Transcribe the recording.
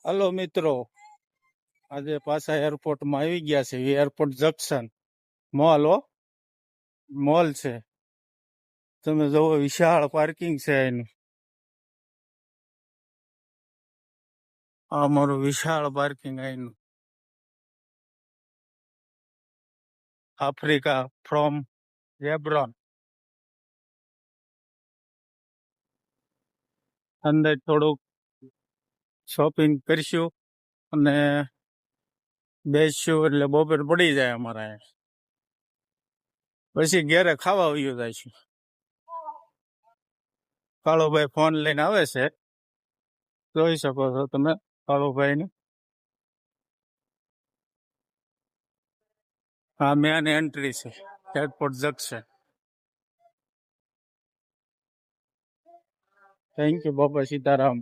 Hello મિત્રો, આજે પાછા એરપોર્ટમાં આવી ગયા છે. એરપોર્ટ જંકશન મોલ છે. તમે જોવો વિશાળ પાર્કિંગ છે એનું. આ અમારું વિશાળ પાર્કિંગ એનું. આફ્રિકા ફ્રોમ ઝેબ્રોન. અંદર થોડુંક શોપિંગ કરશું અને બેસશું એટલે બપોર પડી જાય અમારે અહીંયા. પછી ઘેરે ખાવા વયું જાય છે. કાળુભાઈ ફોન લઈને આવે છે, જોઈ શકો છો તમે કાળુભાઈ ને. આ મેન એન્ટ્રી છે એરપોર્ટ જંકશન. થેન્ક યુ બાપા સીતારામ.